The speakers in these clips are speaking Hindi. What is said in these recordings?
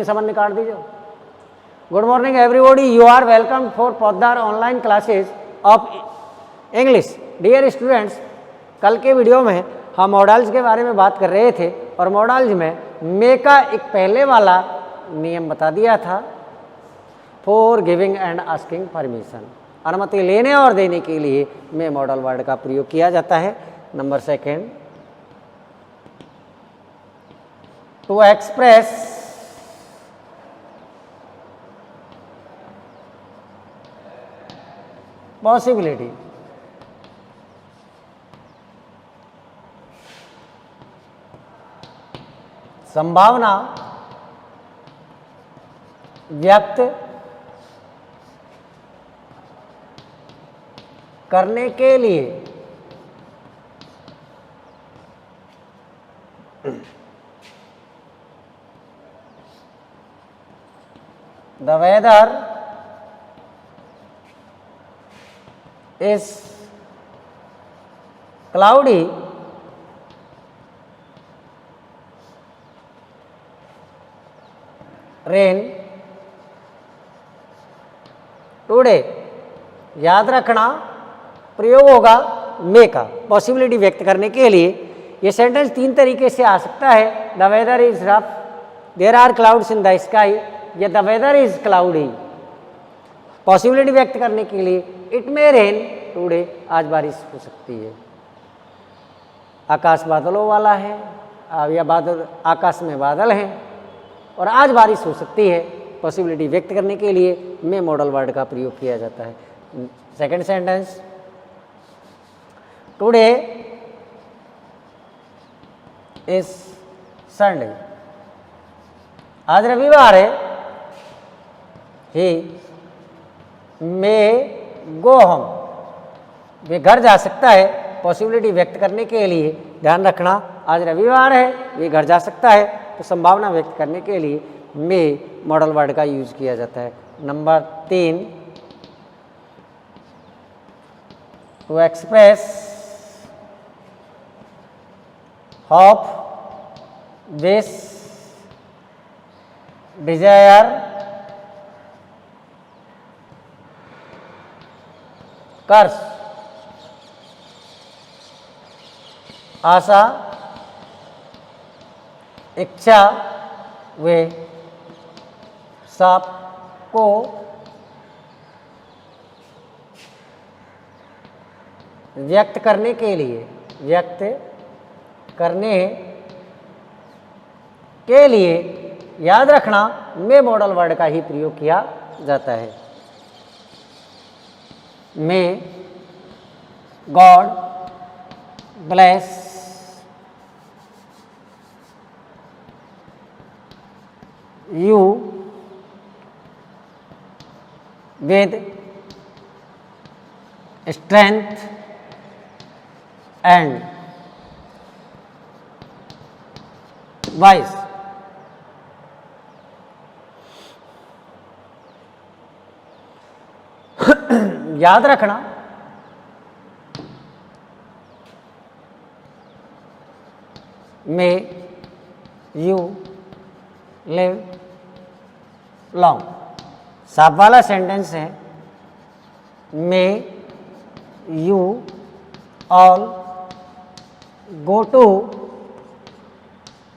संबंध निकाल दीजिए। Good morning everybody, you are welcome for Poddar online classes of English. Dear students, कल के वीडियो में हम मॉडल्स के बारे में बात कर रहे थे और मॉडल्स में मे का एक पहले वाला नियम बता दिया था, for giving and asking permission, अनुमति लेने और देने के लिए मे मॉडल वर्ड का प्रयोग किया जाता है। Number second, to express possibility, संभावना व्यक्त करने के लिए the weather is cloudy, rain today. याद रखना प्रयोग होगा मे का पॉसिबिलिटी व्यक्त करने के लिए। ये सेंटेंस तीन तरीके से आ सकता है, the weather is rough, there are clouds in the sky, या the weather is cloudy. Possibility व्यक्त करने के लिए इट मे रेन टुडे, आज बारिश हो सकती है, आकाश बादलों वाला है, या बादल, आकाश में बादल हैं और आज बारिश हो सकती है। पॉसिबिलिटी व्यक्त करने के लिए मे मॉडल वर्ड का प्रयोग किया जाता है। Second sentence, today is Sunday, आज रविवार है, ही मे गो होम, वे घर जा सकता है। पॉसिबिलिटी व्यक्त करने के लिए ध्यान रखना, आज रविवार है, वे घर जा सकता है, तो संभावना व्यक्त करने के लिए मे मॉडल वर्ड का यूज किया जाता है। Number 3, to express hope, wish, desire, curse, आशा, इच्छा, वे सब को व्यक्त करने के लिए, व्यक्त करने के लिए याद रखना मे मॉडल वर्ड का ही प्रयोग किया जाता है। May God bless you with strength and wise। याद रखना मे यू लिव लॉन्ग, साफ वाला सेंटेंस है, may you all go to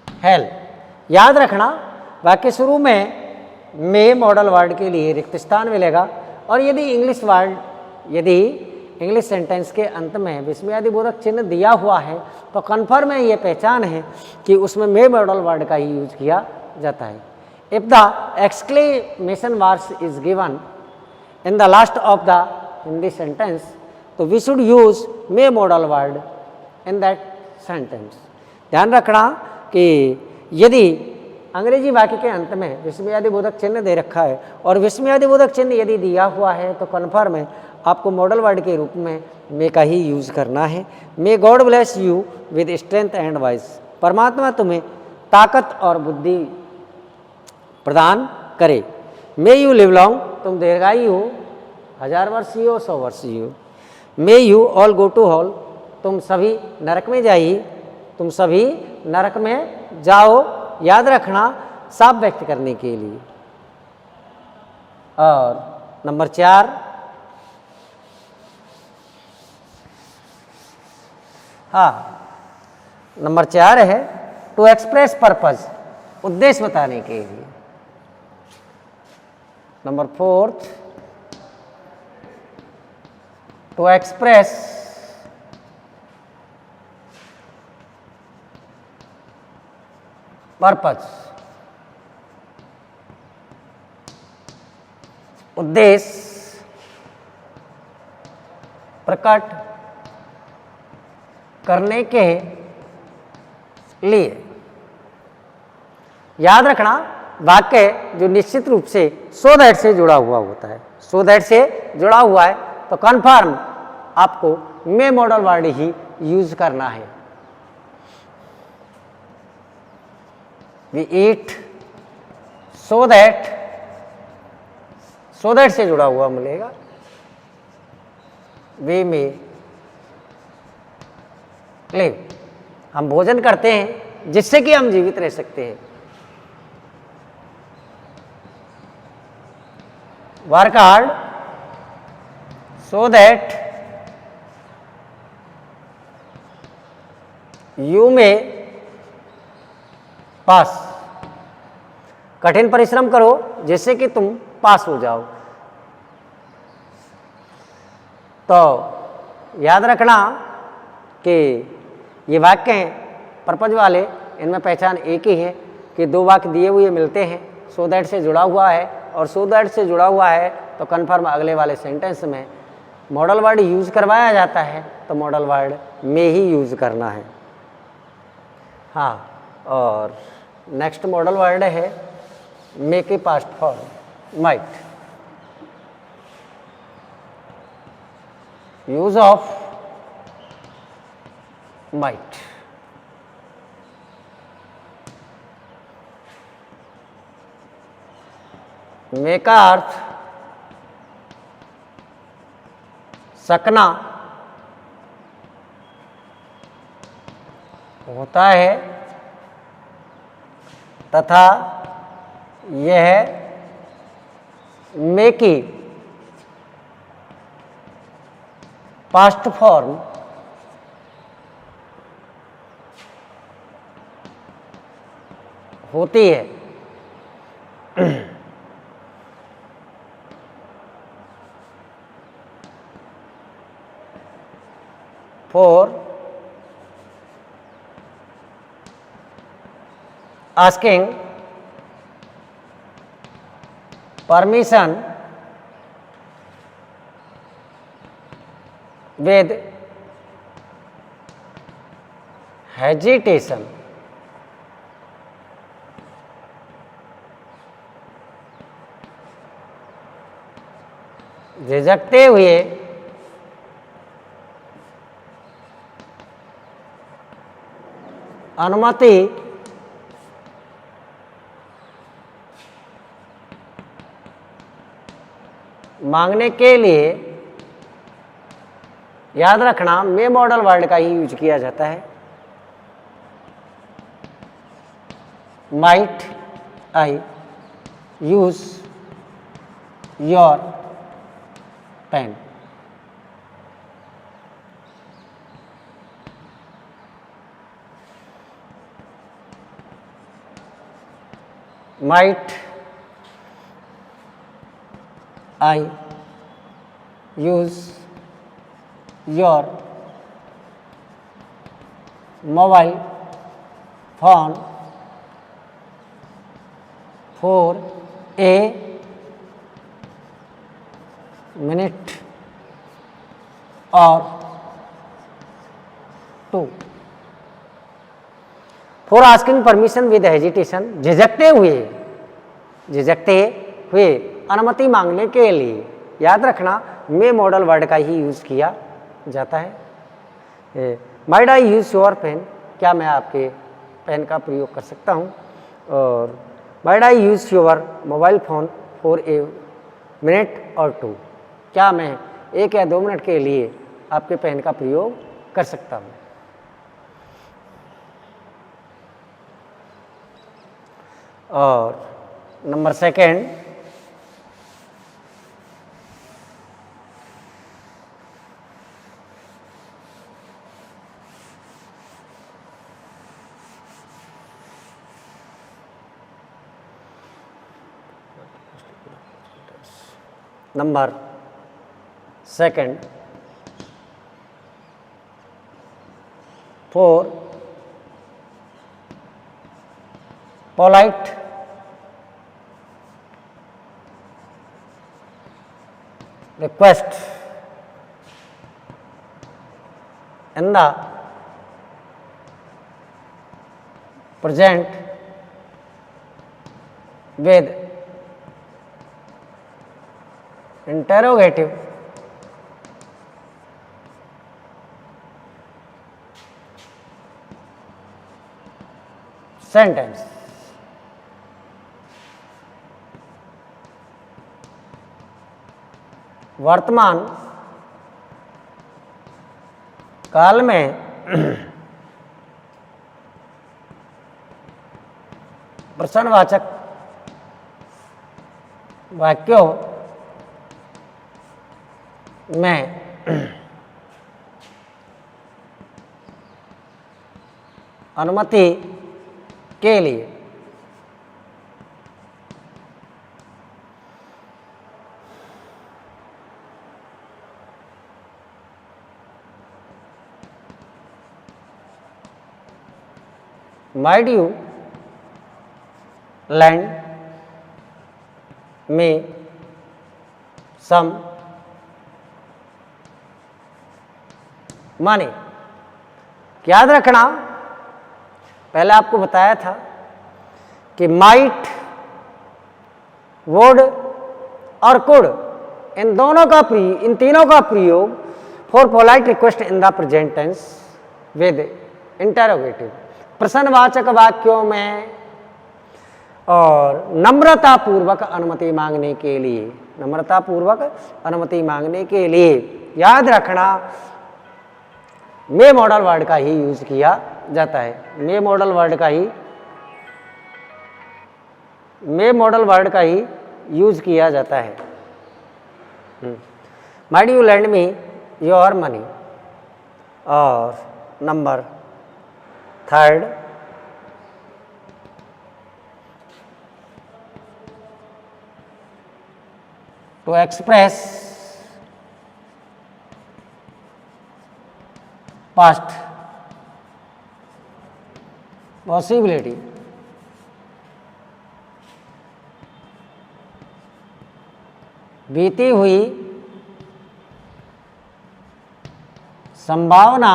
hell. याद रखना वाक्य शुरू में मे मॉडल वर्ड के लिए रिक्त स्थान मिलेगा, और यदि इंग्लिश सेंटेंस के अंत में विस्मयादिबोधक चिन्ह दिया हुआ है तो कन्फर्म है, ये पहचान है कि उसमें मे मॉडल वर्ड का ही यूज किया जाता है। If the exclamation mark is given in the last of the Hindi sentence, तो we should use may modal word in that sentence. ध्यान रखना कि यदि अंग्रेजी वाक्य के अंत में विस्मयादिबोधक चिन्ह दे रखा है और विस्मयादिबोधक चिन्ह यदि दिया हुआ है तो कन्फर्म है आपको मॉडल वर्ड के रूप में मे का ही यूज करना है। May God bless you with strength and wise, परमात्मा तुम्हें ताकत और बुद्धि प्रदान करे। मे यू लिव लॉन्ग, तुम दीर्घायु हो, 1000 वर्षीय हो, 100 वर्षीय हो। May you all go to hall, तुम सभी नरक में जाइए, तुम सभी नरक में जाओ। याद रखना साफ व्यक्त करने के लिए। और नंबर 4, हाँ नंबर 4 है टू एक्सप्रेस पर्पज, उद्देश्य बताने के लिए। नंबर 4 टू एक्सप्रेस पर्पज, उद्देश्य प्रकट करने के लिए। याद रखना वाक्य जो निश्चित रूप से सो दैट से जुड़ा हुआ होता है, सो दैट से जुड़ा हुआ है तो कन्फर्म आपको मे मॉडल वर्ड ही यूज करना है। We eat so that, so that से जुड़ा हुआ मिलेगा। वे में लिव, हम भोजन करते हैं जिससे कि हम जीवित रह सकते हैं। Work hard so that you में पास, कठिन परिश्रम करो जिससे कि तुम पास हो जाओ। तो याद रखना कि ये वाक्य हैं पर्पज वाले, इनमें पहचान एक ही है कि 2 वाक्य दिए हुए मिलते हैं, सो दैट से जुड़ा हुआ है, और सो दैट से जुड़ा हुआ है तो कन्फर्म अगले वाले सेंटेंस में मॉडल वर्ड यूज करवाया जाता है तो मॉडल वर्ड में ही यूज करना है। हाँ, और नेक्स्ट मॉडल वर्ड है मे के past form, might. Use of might, may का अर्थ सकना होता है तथा यह मे की पास्ट फॉर्म होती है। For asking permission with hesitation, झिझकते हुए अनुमति मांगने के लिए। याद रखना मे मॉडल वर्ड का ही यूज किया जाता है। Might I use your pen, might I use your mobile phone for a minute or two? For asking permission with hesitation, झिझकते हुए अनुमति मांगने के लिए। याद रखना मे मॉडल वर्ड का ही यूज किया जाता है। Might I use your pen, क्या मैं आपके पेन का प्रयोग कर सकता हूँ। और might I use your mobile phone for a minute और टू, क्या मैं 1 या 2 मिनट के लिए आपके पेन का प्रयोग कर सकता हूँ। और number second, number second, four polite request in the present with interrogative sentence. वर्तमान काल में प्रश्नवाचक वाक्यों में अनुमति के लिए might you lend me some money? याद रखना, पहले आपको बताया था कि माइट, वुड और कुड इन तीनों का प्रयोग for polite request in the present tense with interrogative, प्रश्नवाचक वाक्यों में और नम्रतापूर्वक अनुमति मांगने के लिए, नम्रतापूर्वक अनुमति मांगने के लिए याद रखना मे मॉडल वर्ड का ही यूज किया जाता है। मे मॉडल वर्ड का ही यूज किया जाता है। Might you land me your money. और number third, to express past possibility बीती हुई संभावना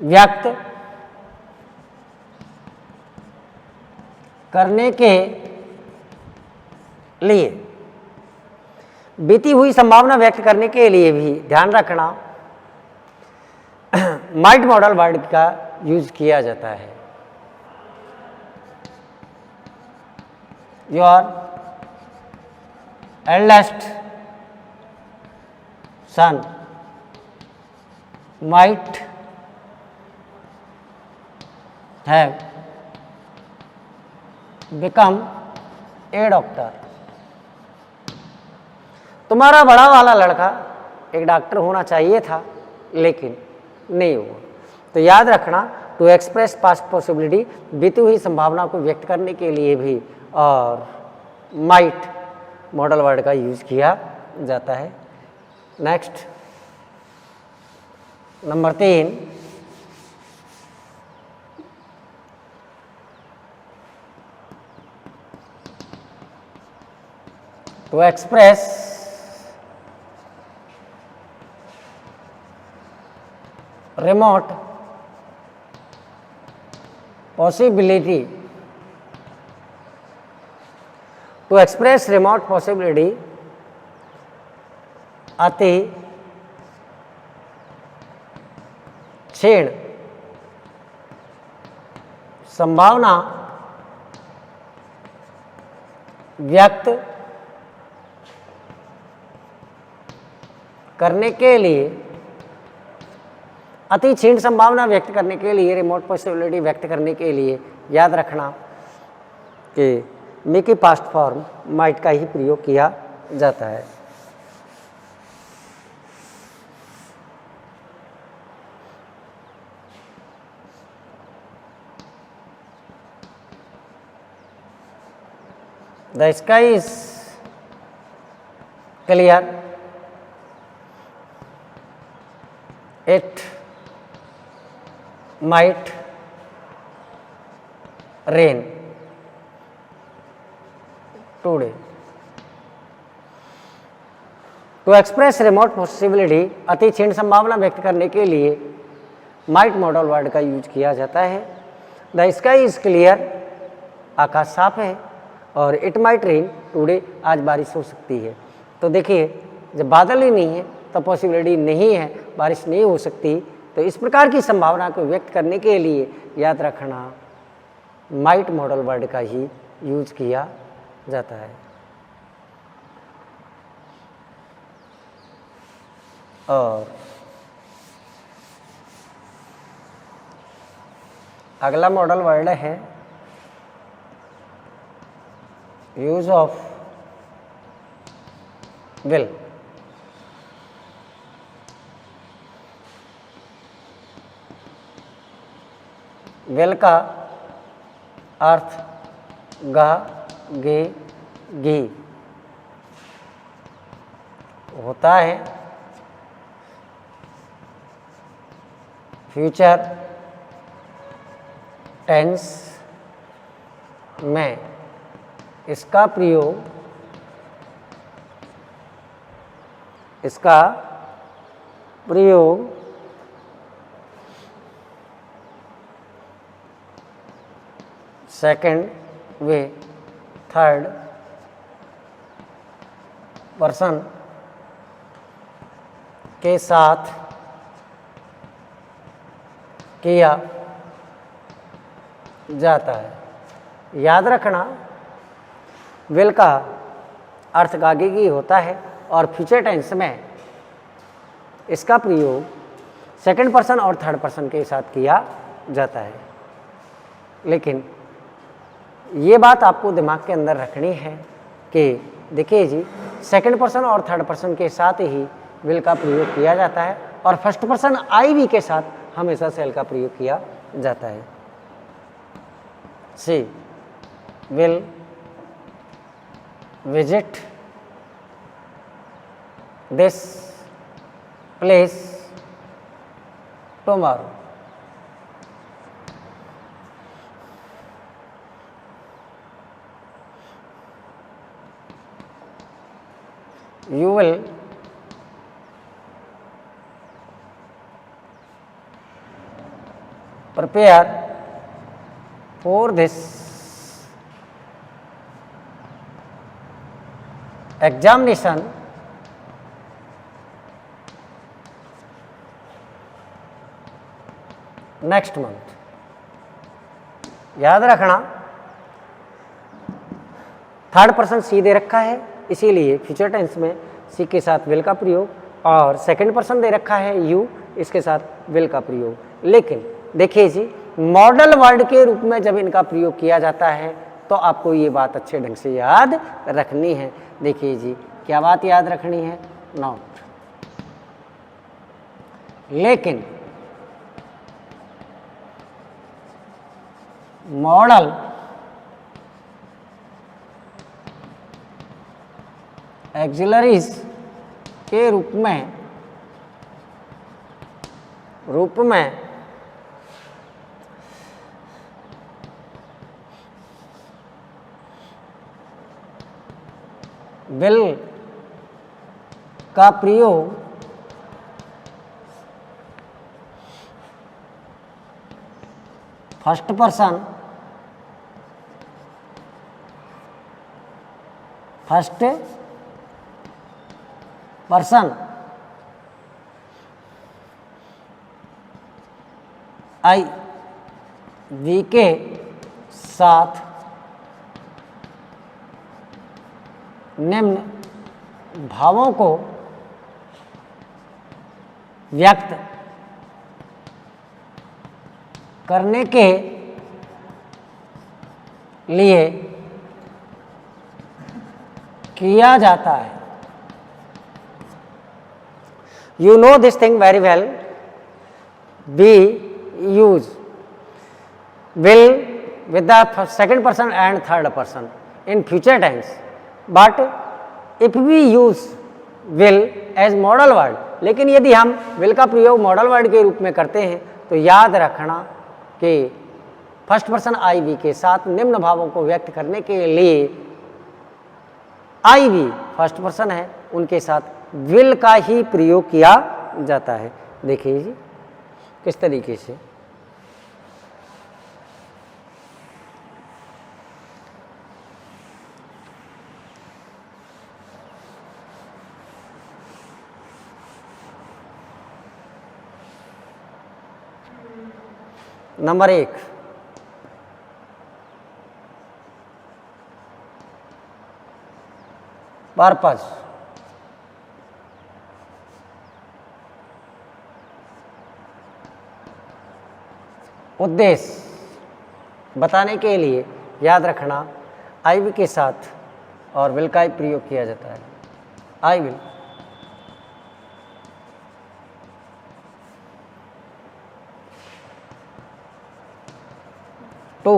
व्यक्त करने के लिए, बीती हुई संभावना व्यक्त करने के लिए भी ध्यान रखना माइट मॉडल वर्ड का यूज किया जाता है। Your eldest son might have become a doctor. तुम्हारा बड़ा वाला लड़का एक डॉक्टर होना चाहिए था लेकिन नहीं हुआ। तो याद रखना, टू एक्सप्रेस पास्ट पॉसिबिलिटी बीती हुई संभावना को व्यक्त करने के लिए भी और माइट मॉडल वर्ड का यूज किया जाता है। Next, number 3, to express remote possibility, to express remote possibility अति क्षीण संभावना व्यक्त करने के लिए अति क्षीण संभावना व्यक्त करने के लिए, रिमोट पॉसिबिलिटी व्यक्त करने के लिए याद रखना कि मेक पास्ट फॉर्म माइट का ही प्रयोग किया जाता है। The sky is clear. It might rain today. To express remote possibility, अति क्षीण संभावना व्यक्त करने के लिए might मॉडल वर्ड का यूज किया जाता है। The sky is clear, आकाश साफ है, और इट माइट रेन टुडे, आज बारिश हो सकती है। तो देखिए, जब बादल ही नहीं है तो पॉसिबिलिटी नहीं है, बारिश नहीं हो सकती। तो इस प्रकार की संभावना को व्यक्त करने के लिए याद रखना माइट मॉडल वर्ड का ही यूज किया जाता है। और अगला मॉडल वर्ड है यूज ऑफ विल। विल का अर्थ गा, गे, गी होता है। फ्यूचर टेंस में इसका प्रयोग सेकंड वे थर्ड पर्सन के साथ किया जाता है। याद रखना, विल का अर्थ गागेगी होता है और फ्यूचर टेंस में इसका प्रयोग सेकंड पर्सन और थर्ड पर्सन के साथ किया जाता है। लेकिन ये बात आपको दिमाग के अंदर रखनी है कि देखिए जी, सेकंड पर्सन और थर्ड पर्सन के साथ ही विल का प्रयोग किया जाता है और फर्स्ट पर्सन आई वी के साथ हमेशा सेल का प्रयोग किया जाता है। She will visit this place tomorrow. You will prepare for this examination next month. याद रखना, थर्ड पर्सन सी दे रखा है, इसीलिए फ्यूचर टेंस में सी के साथ विल का प्रयोग, और सेकंड पर्सन दे रखा है यू, इसके साथ विल का प्रयोग। लेकिन देखिए जी, मॉडल वर्ड के रूप में जब इनका प्रयोग किया जाता है तो आपको ये बात अच्छे ढंग से याद रखनी है। देखिए जी, क्या बात याद रखनी है? नॉट। लेकिन मॉडल एक्सिलरीज के रूप में विल का प्रयोग फर्स्ट पर्सन आई वी के साथ निम्न भावों को व्यक्त करने के लिए किया जाता है। You know this thing very well. We use will with the second person and third person in future tense, but if we use will as modal word, लेकिन यदि हम will का प्रयोग मॉडल वर्ड के रूप में करते हैं तो याद रखना कि फर्स्ट पर्सन आई वी के साथ निम्न भावों को व्यक्त करने के लिए आई वी फर्स्ट पर्सन है, उनके साथ विल का ही प्रयोग किया जाता है। देखिए जी किस तरीके से। Number 1, purpose. उद्देश्य बताने के लिए याद रखना आई विल के साथ और विल का ही प्रयोग किया जाता है। I will to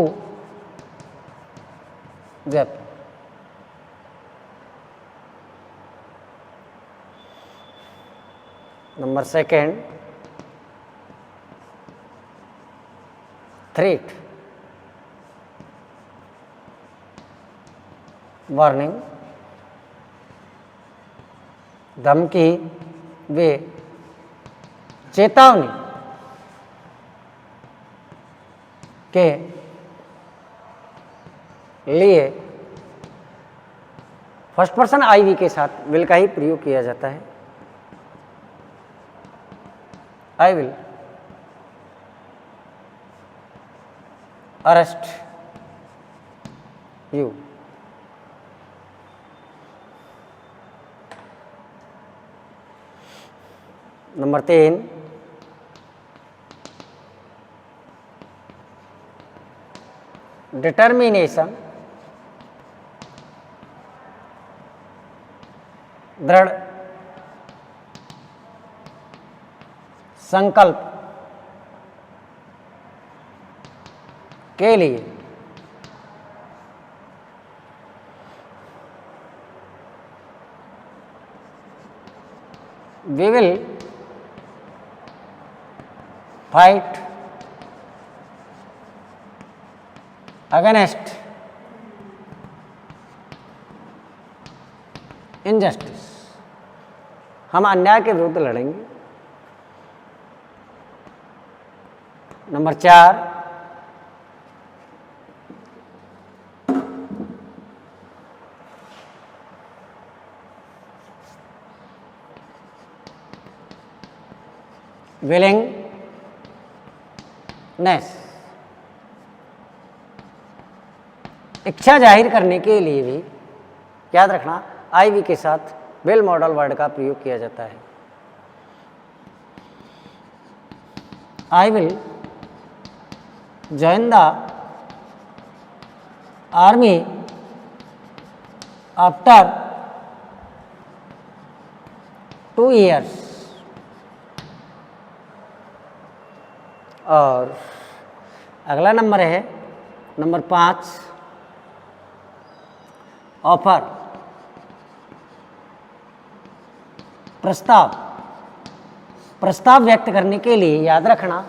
Jaipur. Number 2, threat, warning, धमकी वे चेतावनी के लिए फर्स्ट पर्सन आई वी के साथ विल का ही प्रयोग किया जाता है। I will arrest you. Number 3, determination, दृढ़ संकल्प के लिए we will fight against injustice, हम अन्याय के विरुद्ध लड़ेंगे। नंबर 4, विलिंगनेस, इच्छा जाहिर करने के लिए भी याद रखना आई वी के साथ विल मॉडल वर्ड का प्रयोग किया जाता है। I will join the army after 2 years। और अगला नंबर है नंबर 5, ऑफर, प्रस्ताव। प्रस्ताव व्यक्त करने के लिए याद रखना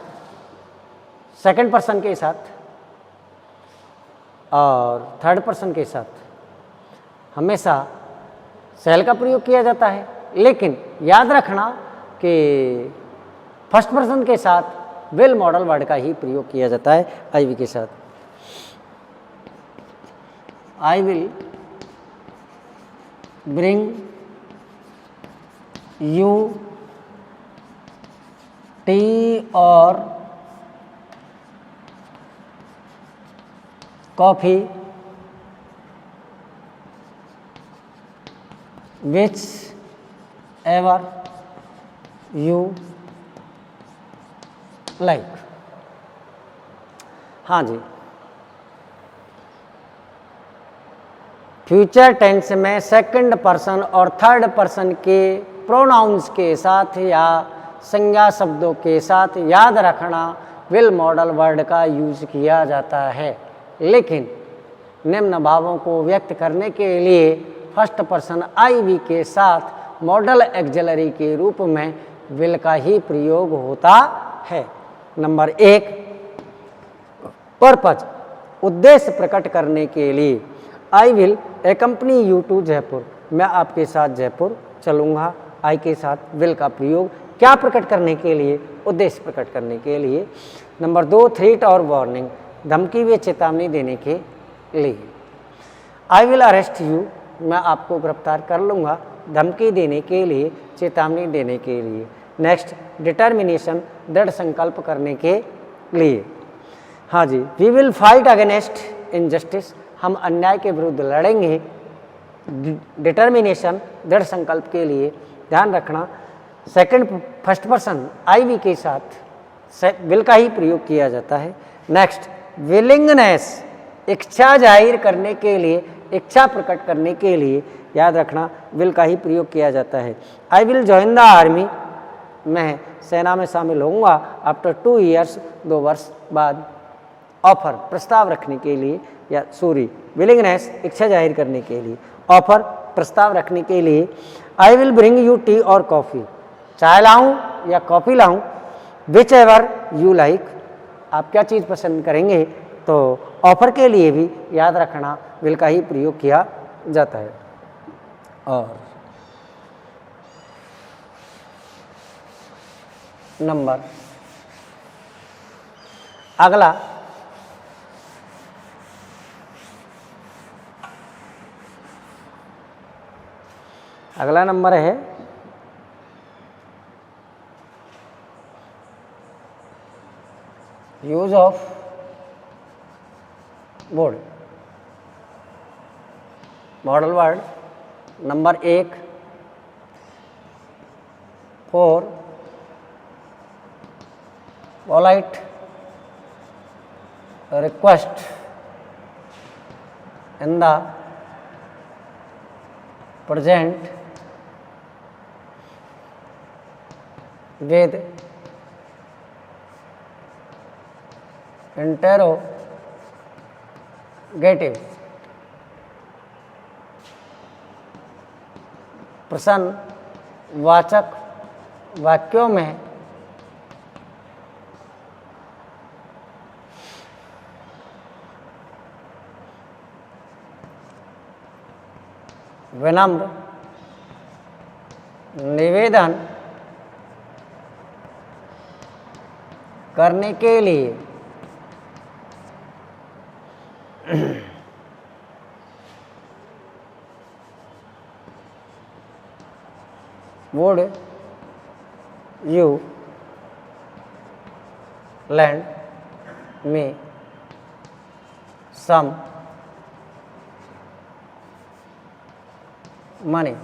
सेकंड पर्सन के साथ और थर्ड पर्सन के साथ हमेशा सेल का प्रयोग किया जाता है, लेकिन याद रखना कि फर्स्ट पर्सन के साथ विल मॉडल वर्ड का ही प्रयोग किया जाता है आई वी के साथ। I will bring you tea और coffee whichever you like. हाँ जी, फ्यूचर टेंस में सेकंड पर्सन और थर्ड पर्सन के प्रोनाउंस के साथ या संज्ञा शब्दों के साथ याद रखना विल मॉडल वर्ड का यूज किया जाता है, लेकिन निम्न भावों को व्यक्त करने के लिए फर्स्ट पर्सन आई वी के साथ मॉडल एक्सिलरी के रूप में विल का ही प्रयोग होता है। नंबर 1, पर्पज, उद्देश्य प्रकट करने के लिए। I will accompany you to Jaipur, मैं आपके साथ जयपुर चलूँगा। आई के साथ विल का प्रयोग क्या प्रकट करने के लिए? उद्देश्य प्रकट करने के लिए। नंबर 2, थ्रेट और वार्निंग, धमकी व चेतावनी देने के लिए। आई विल अरेस्ट यू, मैं आपको गिरफ्तार कर लूँगा, धमकी देने के लिए, चेतावनी देने के लिए। नेक्स्ट, डिटर्मिनेशन, दृढ़ संकल्प करने के लिए। हाँ जी, we will fight against injustice, हम अन्याय के विरुद्ध लड़ेंगे। डिटर्मिनेशन, दृढ़ संकल्प के लिए। ध्यान रखना second first person I we के साथ विल का ही प्रयोग किया जाता है। नेक्स्ट, विलिंगनेस, इच्छा जाहिर करने के लिए, इच्छा प्रकट करने के लिए, याद रखना विल का ही प्रयोग किया जाता है। I will join the army, मैं सेना में शामिल होऊंगा। आफ्टर 2 ईयर्स, 2 वर्ष बाद। ऑफर, प्रस्ताव रखने के लिए, या सॉरी विलिंगनेस, इच्छा जाहिर करने के लिए। ऑफर, प्रस्ताव रखने के लिए। I will bring you tea और कॉफ़ी, चाय लाऊं या कॉफ़ी लाऊं। विच एवर यू लाइक, आप क्या चीज़ पसंद करेंगे। तो ऑफर के लिए भी याद रखना विल का ही प्रयोग किया जाता है। और नंबर अगला नंबर है use of word, model word. Number 1, for polite request in the present with interrogative, प्रश्नवाचक वाक्यों में विनम्र निवेदन करने के लिए would you lend me some money?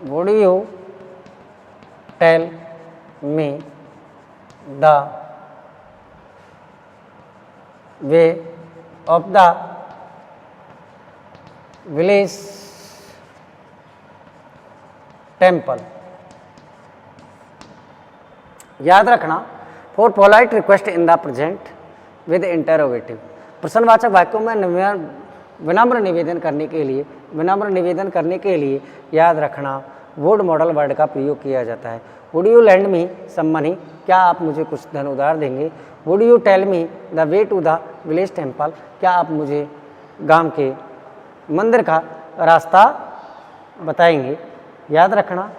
Would you tell me the way of the village temple? याद रखना for polite request in the present with interrogative, प्रश्नवाचक वाक्यों में विनम्र निवेदन करने के लिए याद रखना वुड मॉडल वर्ड का प्रयोग किया जाता है। Would you land me some money, क्या आप मुझे कुछ धन उधार देंगे। Would you tell me the way to the village temple, क्या आप मुझे गांव के मंदिर का रास्ता बताएंगे। याद रखना